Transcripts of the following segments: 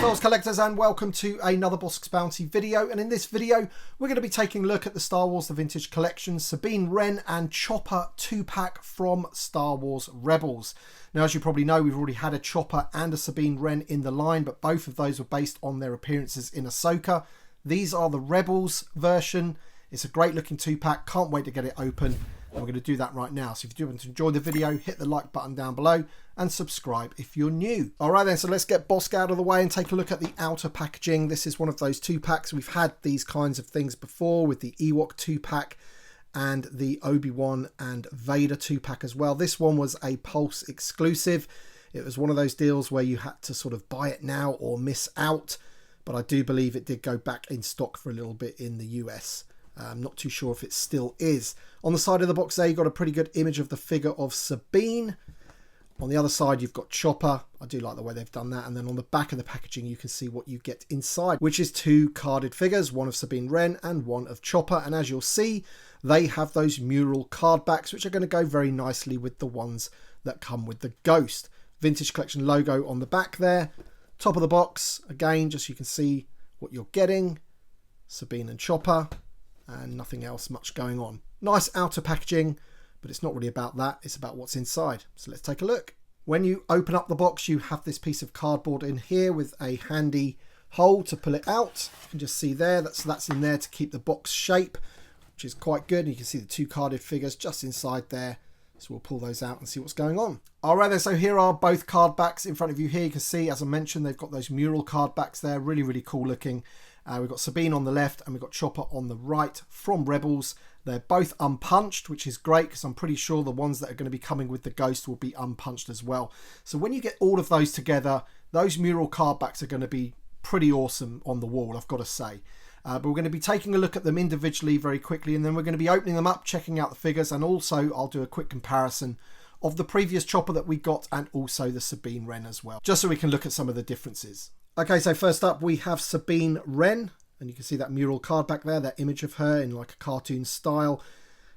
Greetings collectors and welcome to another Bossk's Bounty video, and in this video we're going to be taking a look at the Star Wars The Vintage Collection Sabine Wren and Chopper 2-pack from Star Wars Rebels. Now, as you probably know, we've already had a Chopper and a Sabine Wren in the line, but both of those were based on their appearances in Ahsoka. These are the Rebels version. It's a great looking 2-pack, can't wait to get it open. And we're going to do that right now. So if you do want to enjoy the video, hit the like button down below and subscribe if you're new. All right then, so let's get Bossk out of the way and take a look at the outer packaging. This is one of those 2-packs. We've had these kinds of things before with the Ewok 2-pack and the Obi-Wan and Vader 2-pack as well. This one was a Pulse exclusive. It was one of those deals where you had to sort of buy it now or miss out. But I do believe it did go back in stock for a little bit in the US. I'm not too sure if it still is. On the side of the box there, you've got a pretty good image of the figure of Sabine. On the other side, you've got Chopper. I do like the way they've done that. And then on the back of the packaging, you can see what you get inside, which is 2 carded figures, one of Sabine Wren and one of Chopper. And as you'll see, they have those mural card backs, which are going to go very nicely with the ones that come with the Ghost. Vintage Collection logo on the back there. Top of the box, again, just so you can see what you're getting. Sabine and Chopper. And nothing else much going on. Nice outer packaging, but it's not really about that. It's about what's inside. So let's take a look. When you open up the box, you have this piece of cardboard in here with a handy hole to pull it out. You can just see there, that's in there to keep the box shape, which is quite good. And you can see the 2 carded figures just inside there. So we'll pull those out and see what's going on. All right then, so here are both card backs in front of you here. You can see, as I mentioned, they've got those mural card backs there. Really, really cool looking. We've got Sabine on the left and we've got Chopper on the right from Rebels. They're both unpunched, which is great because I'm pretty sure the ones that are going to be coming with the Ghost will be unpunched as well. So when you get all of those together, those mural card backs are going to be pretty awesome on the wall, I've got to say. But we're going to be taking a look at them individually very quickly, and then we're going to be opening them up, checking out the figures, and also I'll do a quick comparison of the previous Chopper that we got and also the Sabine Wren as well, just so we can look at some of the differences. Okay, so first up we have Sabine Wren, and you can see that mural card back there, that image of her in like a cartoon style.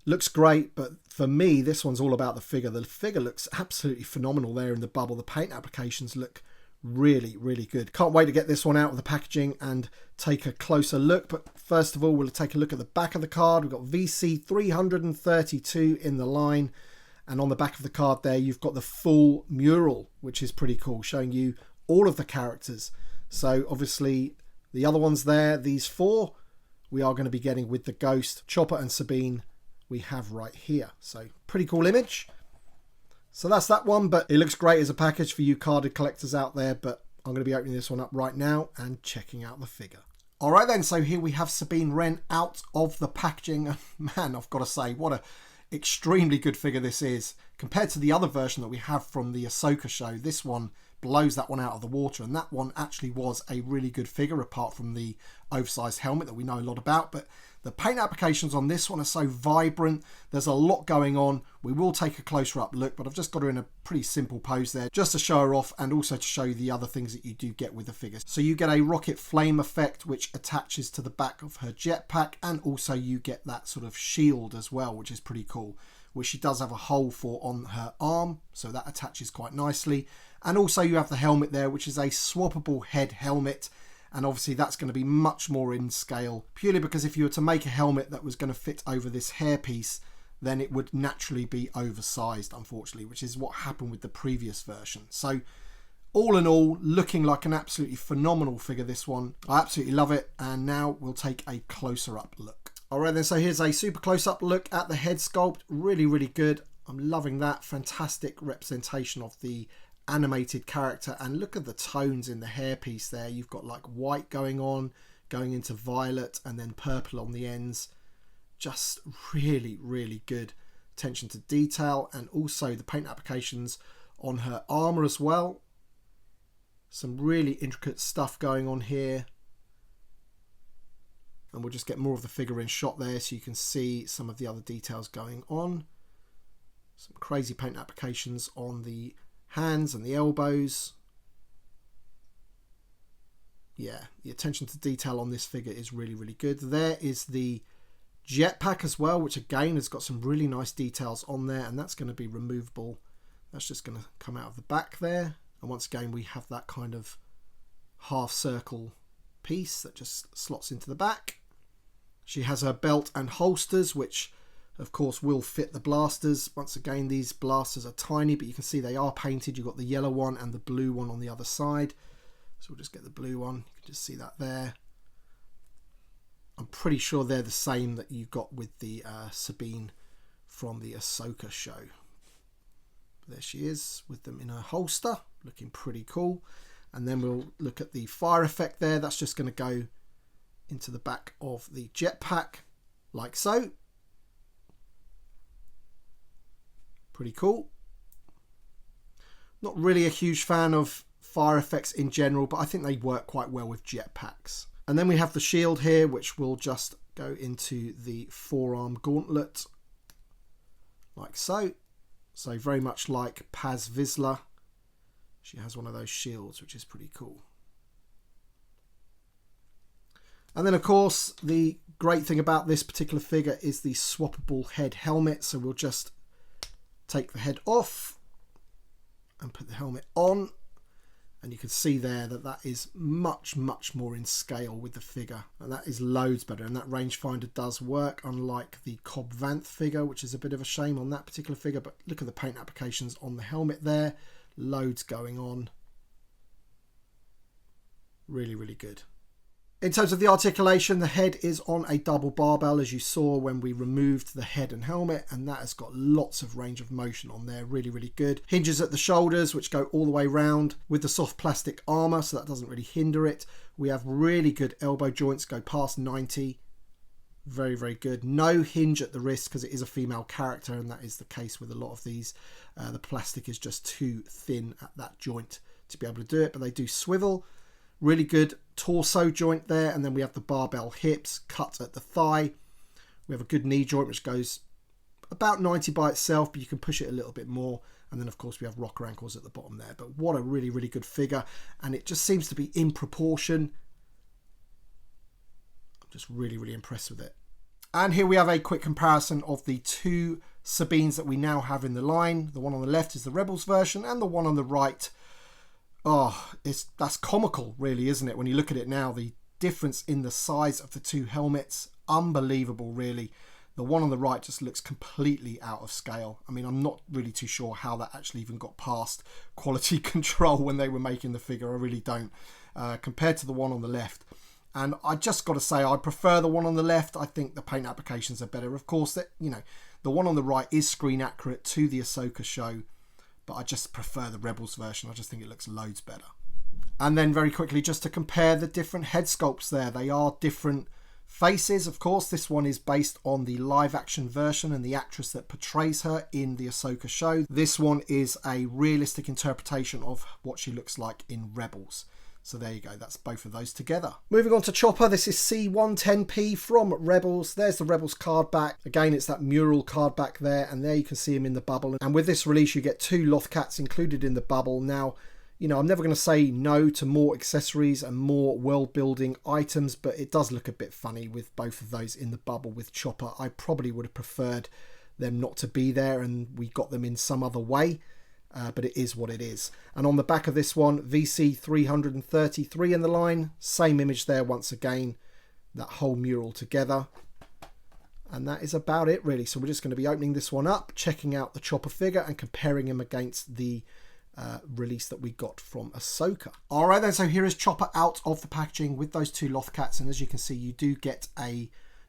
Looks great, but for me, this one's all about the figure. The figure looks absolutely phenomenal there in the bubble. The paint applications look really, really good. Can't wait to get this one out of the packaging and take a closer look. But first of all, we'll take a look at the back of the card. We've got VC 332 in the line. And on the back of the card there, you've got the full mural, which is pretty cool, showing you all of the characters. So obviously the other ones there, these 4, we are going to be getting with the Ghost. Chopper and Sabine we have right here. So pretty cool image. So that's that one, but it looks great as a package for you carded collectors out there. But I'm going to be opening this one up right now and checking out the figure. All right then, so here we have Sabine Wren out of the packaging. Man, I've got to say, what a extremely good figure this is. Compared to the other version that we have from the Ahsoka show, this one blows that one out of the water, and that one actually was a really good figure apart from the oversized helmet that we know a lot about. But the paint applications on this one are so vibrant. There's a lot going on. We will take a closer up look, but I've just got her in a pretty simple pose there just to show her off and also to show you the other things that you do get with the figure. So you get a rocket flame effect which attaches to the back of her jetpack, and also you get that sort of shield as well, which is pretty cool, which she does have a hole for on her arm, so that attaches quite nicely. And also you have the helmet there, which is a swappable head helmet. And obviously that's going to be much more in scale, purely because if you were to make a helmet that was going to fit over this hairpiece, then it would naturally be oversized, unfortunately, which is what happened with the previous version. So all in all, looking like an absolutely phenomenal figure, this one. I absolutely love it. And now we'll take a closer up look. All right then, so here's a super close up look at the head sculpt. Really, really good. I'm loving that. Fantastic representation of the animated character, and look at the tones in the hairpiece there. You've got like white going on, going into violet, and then purple on the ends. Just really, really good attention to detail, and also the paint applications on her armor as well. Some really intricate stuff going on here, and we'll just get more of the figure in shot there so you can see some of the other details going on. Some crazy paint applications on the hands and the elbows. Yeah, the attention to detail on this figure is really, really good. There is the jetpack as well, which again has got some really nice details on there, and that's going to be removable. That's just going to come out of the back there. And once again, we have that kind of half circle piece that just slots into the back. She has her belt and holsters, which of course will fit the blasters. Once again, these blasters are tiny, but you can see they are painted. You've got the yellow one and the blue one on the other side. So we'll just get the blue one. You can just see that there. I'm pretty sure they're the same that you got with the Sabine from the Ahsoka show. There she is with them in her holster, looking pretty cool. And then we'll look at the fire effect there. That's just going to go into the back of the jetpack, like so. Pretty cool. Not really a huge fan of fire effects in general, but I think they work quite well with jetpacks. And then we have the shield here, which will just go into the forearm gauntlet, like so. So very much like Paz Vizsla, she has one of those shields, which is pretty cool. And then, of course, the great thing about this particular figure is the swappable head helmet. So we'll just take the head off and put the helmet on. And you can see there that that is much, much more in scale with the figure. And that is loads better. And that rangefinder does work, unlike the Cobb Vanth figure, which is a bit of a shame on that particular figure. But look at the paint applications on the helmet there. Loads going on. Really, really good. In terms of the articulation, the head is on a double barbell, as you saw when we removed the head and helmet, and that has got lots of range of motion on there. Really, really good. Hinges at the shoulders, which go all the way round with the soft plastic armour, so that doesn't really hinder it. We have really good elbow joints, go past 90. Very, very good. No hinge at the wrist because it is a female character, and that is the case with a lot of these. The plastic is just too thin at that joint to be able to do it, but they do swivel. Really good torso joint there, and then we have the barbell hips cut at the thigh. We have a good knee joint which goes about 90 by itself, but you can push it a little bit more. And then of course we have rocker ankles at the bottom there. But what a really, really good figure, and it just seems to be in proportion. I'm just really, really impressed with it. And here we have a quick comparison of the two Sabines that we now have in the line. The one on the left is the Rebels version, and the one on the right, oh, that's comical, really, isn't it? When you look at it now, the difference in the size of the two helmets, unbelievable, really. The one on the right just looks completely out of scale. I mean, I'm not really too sure how that actually even got past quality control when they were making the figure. I really don't, compared to the one on the left. And I just got to say, I prefer the one on the left. I think the paint applications are better. Of course, that, you know, the one on the right is screen accurate to the Ahsoka show, but I just prefer the Rebels version. I just think it looks loads better. And then very quickly, just to compare the different head sculpts there. They are different faces, of course. This one is based on the live action version and the actress that portrays her in the Ahsoka show. This one is a realistic interpretation of what she looks like in Rebels. So there you go, that's both of those together. Moving on to Chopper, this is C110P from Rebels. There's the Rebels card back. Again, it's that mural card back there, and there you can see him in the bubble. And with this release, you get 2 Lothcats included in the bubble. Now, you know, I'm never going to say no to more accessories and more world-building items, but it does look a bit funny with both of those in the bubble with Chopper. I probably would have preferred them not to be there, and we got them in some other way. But it is what it is. And on the back of this one, VC333 in the line. Same image there once again. That whole mural together. And that is about it, really. So we're just going to be opening this one up, checking out the Chopper figure and comparing him against the release that we got from Ahsoka. Alright then, so here is Chopper out of the packaging with those 2 Lothcats. And as you can see, you do get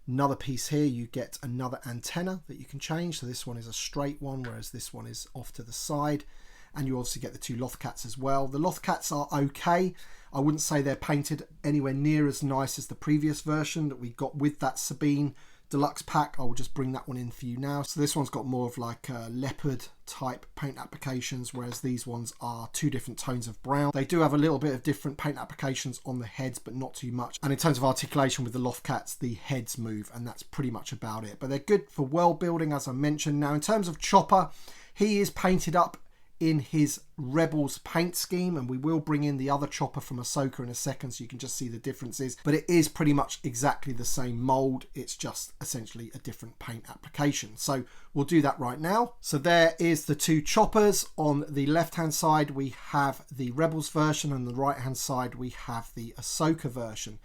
another piece here. You get another antenna that you can change. So this one is a straight one, whereas this one is off to the side. And you obviously get the 2 Lothcats as well. The Lothcats are okay. I wouldn't say they're painted anywhere near as nice as the previous version that we got with that Sabine Deluxe pack. I will just bring that one in for you now. So this one's got more of like leopard type paint applications, whereas these ones are 2 different tones of brown. They do have a little bit of different paint applications on the heads, but not too much. And in terms of articulation with the Lothcats, the heads move, and that's pretty much about it. But they're good for world building, as I mentioned. Now, in terms of Chopper, he is painted up in his Rebels paint scheme, and we will bring in the other chopper from Ahsoka in a second so you can just see the differences, but it is pretty much exactly the same mold. It's just essentially a different paint application. So we'll do that right now. So there is the two choppers. On the left hand side we have the Rebels version, and the right hand side we have the Ahsoka version.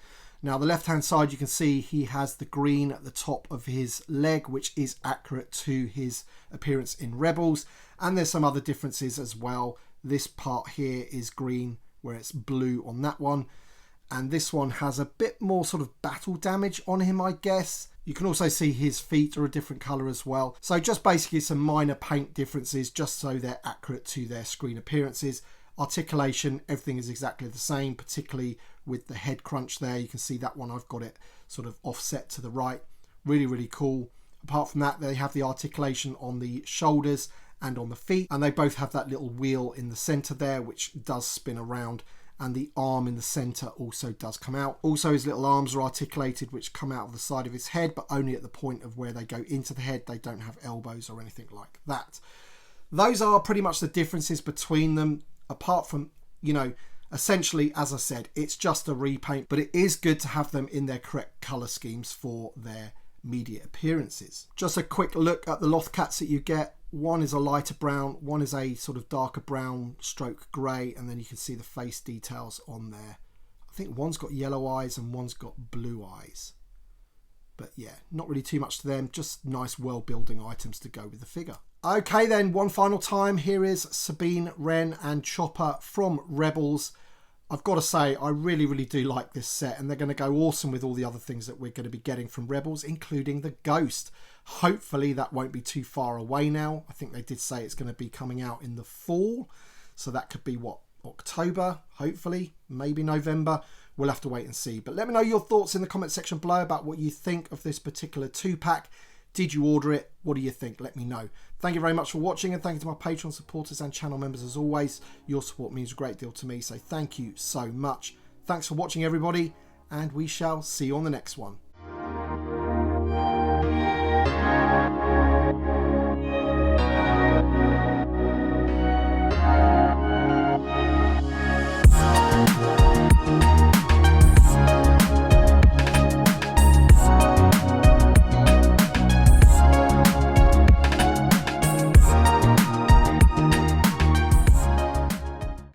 Now the left hand side, you can see he has the green at the top of his leg, which is accurate to his appearance in Rebels, and there's some other differences as well. This part here is green where it's blue on that one, and this one has a bit more sort of battle damage on him, I guess. You can also see his feet are a different colour as well. So just basically some minor paint differences just so they're accurate to their screen appearances. Articulation, everything is exactly the same, particularly with the head crunch there. You can see that one, I've got it sort of offset to the right. Really, really cool. Apart from that, they have the articulation on the shoulders and on the feet, and they both have that little wheel in the center there which does spin around, and the arm in the center also does come out. Also his little arms are articulated, which come out of the side of his head, but only at the point of where they go into the head. They don't have elbows or anything like that. Those are pretty much the differences between them, apart from, you know, essentially, as I said, it's just a repaint, but it is good to have them in their correct color schemes for their media appearances. Just a quick look at the Lothcats that you get. One is a lighter brown, one is a sort of darker brown stroke grey, and then you can see the face details on there. I think one's got yellow eyes and one's got blue eyes. But yeah, not really too much to them, just nice world building items to go with the figure. Okay then, one final time, here is Sabine Wren and Chopper from Rebels. I've got to say, I really, really do like this set, and they're going to go awesome with all the other things that we're going to be getting from Rebels, including the Ghost. Hopefully that won't be too far away now. I think they did say it's going to be coming out in the fall, so that could be, what, October, hopefully, maybe November. We'll have to wait and see. But let me know your thoughts in the comment section below about what you think of this particular 2-pack. Did you order it? What do you think? Let me know. Thank you very much for watching, and thank you to my Patreon supporters and channel members as always. Your support means a great deal to me, so thank you so much. Thanks for watching, everybody, and we shall see you on the next one.